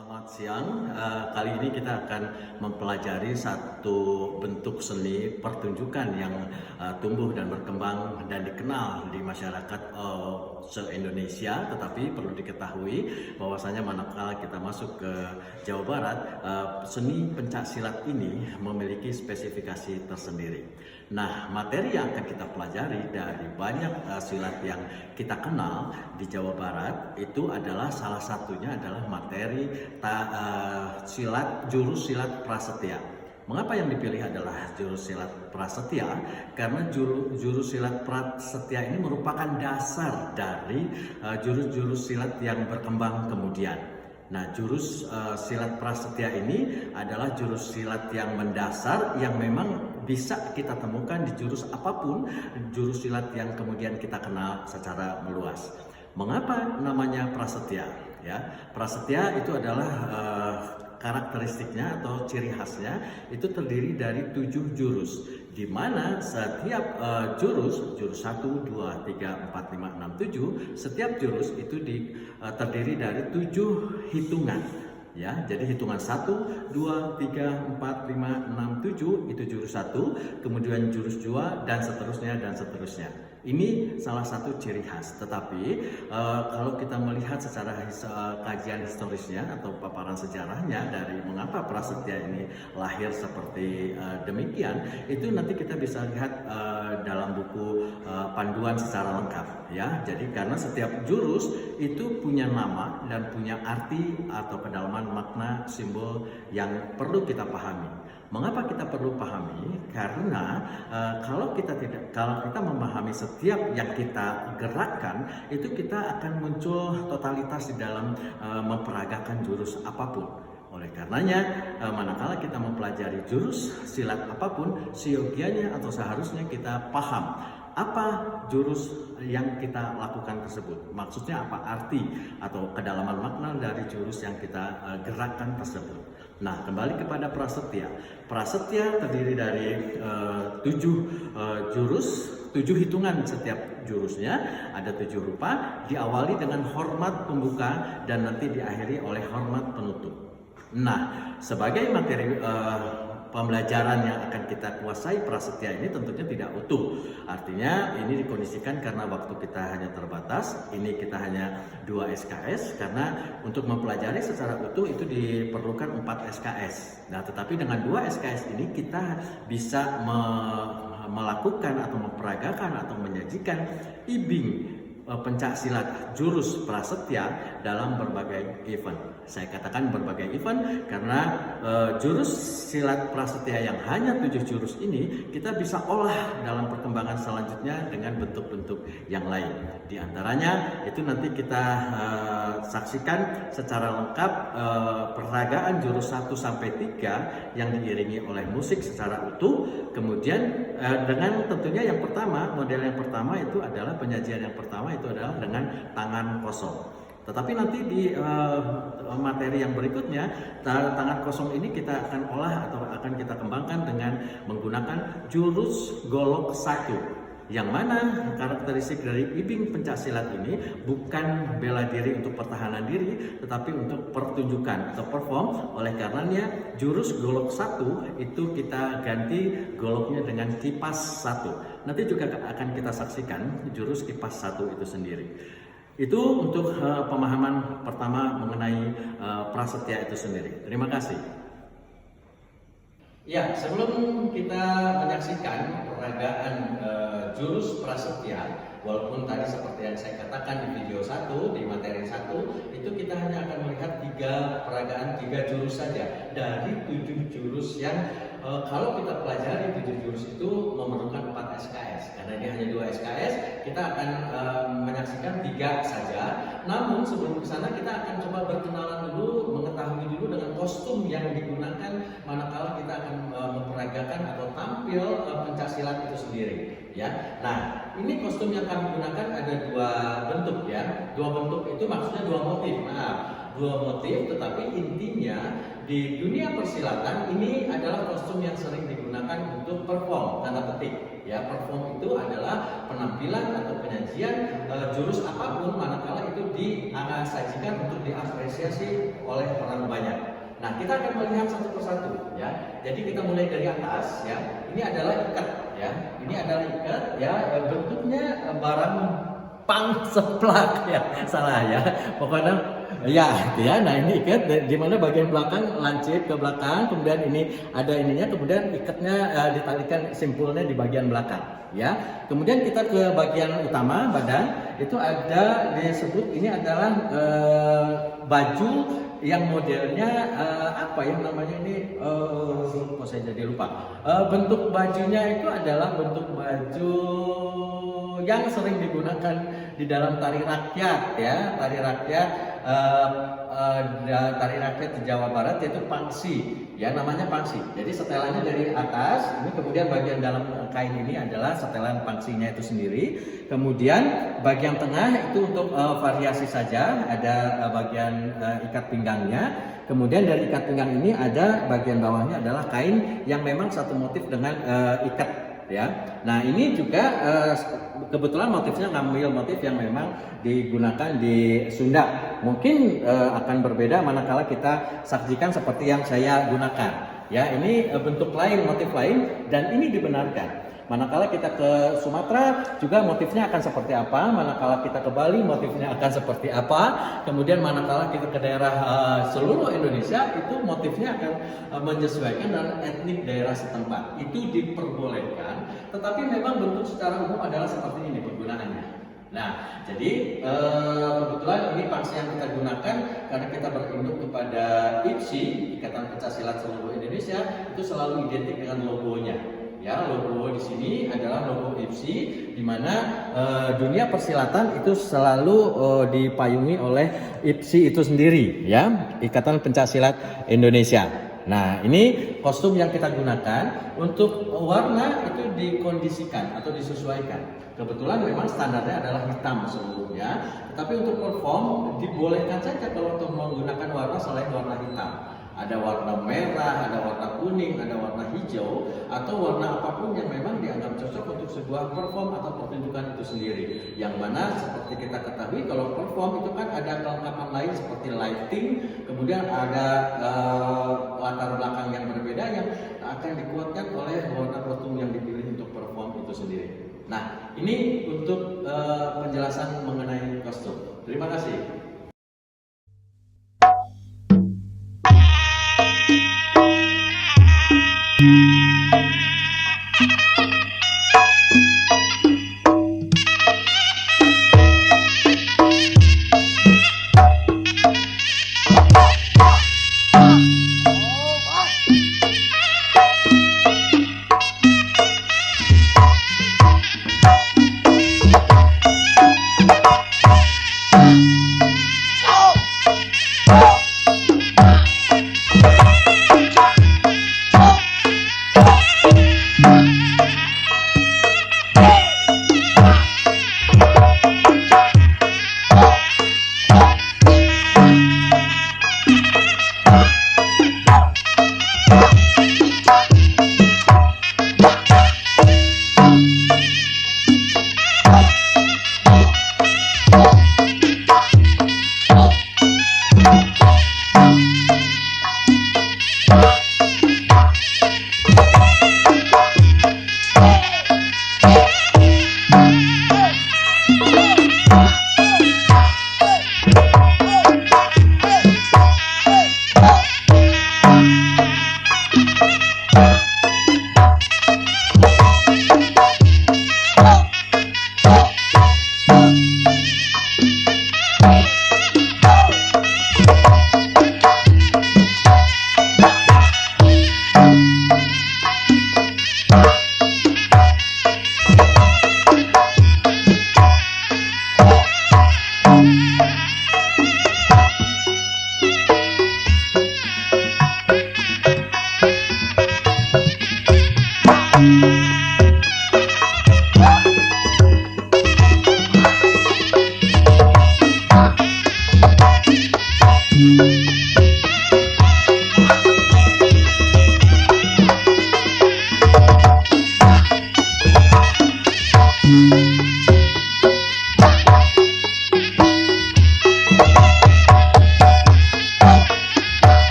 Selamat siang. Kali ini kita akan mempelajari satu bentuk seni pertunjukan yang tumbuh dan berkembang dan dikenal di masyarakat se-Indonesia. Tetapi perlu diketahui bahwasanya manakala kita masuk ke Jawa Barat, seni pencak silat ini memiliki spesifikasi tersendiri. Nah, materi yang akan kita pelajari dari banyak silat yang kita kenal di Jawa Barat itu adalah salah satunya adalah materi jurus silat prasetya. Mengapa yang dipilih adalah jurus silat prasetya? Karena jurus silat prasetya ini merupakan dasar dari jurus-jurus silat yang berkembang kemudian. Nah, jurus silat prasetya ini adalah jurus silat yang mendasar yang memang bisa kita temukan di jurus apapun, jurus silat yang kemudian kita kenal secara meluas. Mengapa namanya prasetya? Ya, prasetya itu adalah karakteristiknya atau ciri khasnya itu terdiri dari 7 jurus, di mana setiap jurus 1, 2, 3, 4, 5, 6, 7, setiap jurus itu terdiri dari 7 hitungan. Ya, jadi hitungan 1, 2, 3, 4, 5, 6, 7 itu jurus 1, kemudian jurus 2 dan seterusnya dan seterusnya. Ini salah satu ciri khas. Tetapi kalau kita melihat secara kajian historisnya atau paparan sejarahnya dari mengapa prasetya ini lahir seperti demikian, itu nanti kita bisa lihat dalam buku panduan secara lengkap. Ya, jadi karena setiap jurus itu punya nama dan punya arti atau kedalaman makna simbol yang perlu kita pahami. Mengapa kita perlu pahami? Karena kalau kita memahami setiap yang kita gerakkan, itu kita akan muncul totalitas di dalam memperagakan jurus apapun. Oleh karenanya, manakala kita mempelajari jurus silat apapun, seyogianya atau seharusnya kita paham apa jurus yang kita lakukan tersebut. Maksudnya apa, arti atau kedalaman makna dari jurus yang kita gerakkan tersebut. Nah, kembali kepada prasetya. Prasetya terdiri dari 7 jurus, 7 hitungan setiap jurusnya, ada 7 rupa, diawali dengan hormat pembuka dan nanti diakhiri oleh hormat penutup. Nah, sebagai materi pembelajaran yang akan kita kuasai prasetya ini tentunya tidak utuh. Artinya ini dikondisikan karena waktu kita hanya terbatas. Ini kita hanya 2 SKS karena untuk mempelajari secara utuh itu diperlukan 4 SKS. Nah, tetapi dengan 2 SKS ini kita bisa melakukan atau memperagakan atau menyajikan ibing pencak silat jurus prasetya dalam berbagai event. Saya katakan berbagai event karena jurus silat prasetya yang hanya 7 jurus ini kita bisa olah dalam perkembangan selanjutnya dengan bentuk-bentuk yang lain. Di antaranya itu nanti kita saksikan secara lengkap peragaan jurus 1 sampai 3 yang diiringi oleh musik secara utuh. Kemudian dengan tentunya yang pertama, model yang pertama itu adalah penyajian yang pertama itu adalah dengan tangan kosong. Tetapi nanti di materi yang berikutnya, tangan kosong ini kita akan olah atau akan kita kembangkan dengan menggunakan jurus golok 1. Yang mana karakteristik dari ibing pencak silat ini bukan bela diri untuk pertahanan diri, tetapi untuk pertunjukan atau perform. Oleh karenanya jurus golok 1 itu kita ganti goloknya dengan kipas 1. Nanti juga akan kita saksikan jurus kipas 1 itu sendiri. Itu untuk pemahaman pertama mengenai prasetya itu sendiri. Terima kasih. Ya, sebelum kita menyaksikan peragaan jurus prasetya, walaupun tadi seperti yang saya katakan di video 1, di materi 1, itu kita hanya akan melihat 3 peragaan, 3 jurus saja dari 7 jurus yang kalau kita pelajari 7 jurus itu memerlukan 4 SKS. Karena ini hanya 2 SKS, kita akan menyaksikan 3 saja. Namun sebelum ke sana kita akan coba berkenalan dulu, mengetahui dulu dengan kostum yang digunakan manakala kita akan memperagakan atau tampil pencak silat itu sendiri. Ya, nah ini kostum yang kami gunakan ada dua bentuk ya. Dua bentuk itu maksudnya dua motif. Maaf, dua motif, tetapi intinya di dunia persilatan ini adalah kostum yang sering digunakan untuk perform, tanda petik. Ya, perform itu adalah penampilan atau penyajian jurus apapun manakala itu disajikan untuk diapresiasi oleh orang banyak. Nah, kita akan melihat satu persatu ya. Jadi kita mulai dari atas ya. Ini adalah ikat ya. Ini adalah ikat ya, bentuknya barang pang seplak ya. Salah ya. Pokoknya ya, gitu ya. Nah, ini ikat di mana bagian belakang lancip ke belakang, kemudian ini ada ininya, kemudian ikatnya ditalikan simpulnya di bagian belakang, ya. Kemudian kita ke bagian utama badan, itu ada disebut ini adalah baju yang modelnya apa yang namanya ini? Kok saya jadi lupa. Bentuk bajunya itu adalah bentuk baju yang sering digunakan di dalam tari rakyat ya, tari rakyat di Jawa Barat yaitu pangsi ya, namanya pangsi. Jadi setelannya dari atas ini, kemudian bagian dalam kain ini adalah setelan pangsinya itu sendiri, kemudian bagian tengah itu untuk variasi saja, ada bagian ikat pinggangnya, kemudian dari ikat pinggang ini ada bagian bawahnya adalah kain yang memang satu motif dengan ikat ya. Nah, ini juga kebetulan motifnya ngambil motif yang memang digunakan di Sunda. Mungkin akan berbeda manakala kita saksikan seperti yang saya gunakan. Ya, ini bentuk lain, motif lain, dan ini dibenarkan. Manakala kita ke Sumatera juga motifnya akan seperti apa, manakala kita ke Bali motifnya akan seperti apa, kemudian manakala kita ke daerah seluruh Indonesia itu motifnya akan menyesuaikan dengan etnik daerah setempat. Itu diperbolehkan, tetapi memang bentuk secara umum adalah seperti ini penggunaannya. Nah, jadi kebetulan ini pangsi yang kita gunakan karena kita berinduk kepada IPSI, Ikatan Pencaksilat Seluruh Indonesia, itu selalu identik dengan logonya. Ya, logo di sini adalah logo IPSI, di mana dunia persilatan itu selalu dipayungi oleh IPSI itu sendiri, ya, Ikatan Pencaksilat Indonesia. Nah, ini kostum yang kita gunakan. Untuk warna itu dikondisikan atau disesuaikan. Kebetulan memang standarnya adalah hitam seluruhnya, tetapi untuk perform dibolehkan saja kalau untuk menggunakan warna selain warna hitam. Ada warna merah, ada warna kuning, ada warna hijau, atau warna apapun yang memang dianggap cocok untuk sebuah perform atau pertunjukan itu sendiri. Yang mana seperti kita ketahui kalau perform itu kan ada kelengkapan lain seperti lighting, kemudian ada latar belakang yang berbeda yang akan dikuatkan oleh warna kostum yang dipilih untuk perform itu sendiri. Nah, ini untuk penjelasan mengenai kostum. Terima kasih.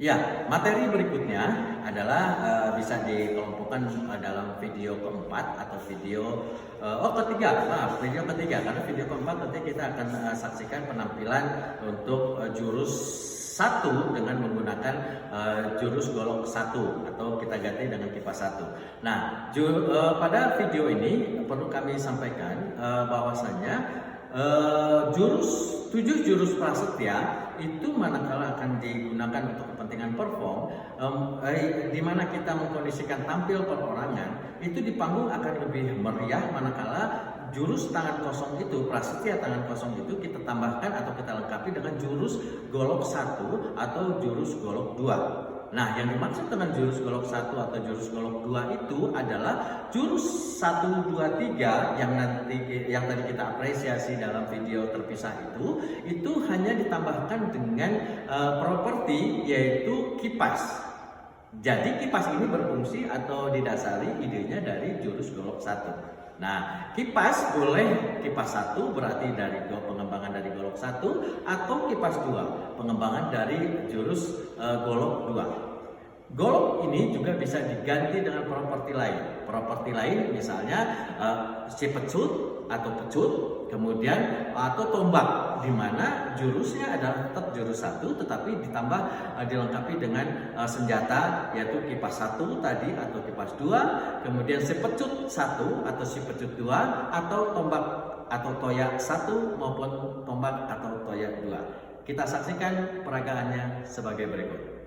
Ya, materi berikutnya adalah bisa dikelompokkan dalam video keempat atau ketiga, maaf, video ketiga, karena video keempat nanti kita akan saksikan penampilan untuk jurus satu dengan menggunakan jurus golok satu atau kita ganti dengan kipas satu. Nah, pada video ini perlu kami sampaikan bahwasanya tujuh jurus prasetya itu manakala akan digunakan untuk kepentingan perform, di mana kita mengkondisikan tampil perorangan, itu di panggung akan lebih meriah manakala jurus tangan kosong itu, prasetya tangan kosong itu kita tambahkan atau kita lengkapi dengan jurus golok satu atau jurus golok dua. Nah, yang dimaksud dengan jurus golok satu atau jurus golok dua itu adalah jurus 1, 2, 3 yang tadi kita apresiasi dalam video terpisah itu hanya ditambahkan dengan properti yaitu kipas. Jadi kipas ini berfungsi atau didasari idenya dari jurus golok satu. Nah, kipas boleh kipas satu berarti dari pengembangan dari golok satu atau kipas dua pengembangan dari jurus golok dua. Golok ini juga bisa diganti dengan properti lain. Properti lain misalnya si pecut atau pecut, kemudian atau tombak, di mana jurusnya adalah tetap jurus satu tetapi ditambah dilengkapi dengan senjata yaitu kipas satu tadi atau kipas dua, kemudian si pecut satu atau si pecut dua, atau tombak atau toya satu maupun tombak atau toya dua. Kita saksikan peragaannya sebagai berikut.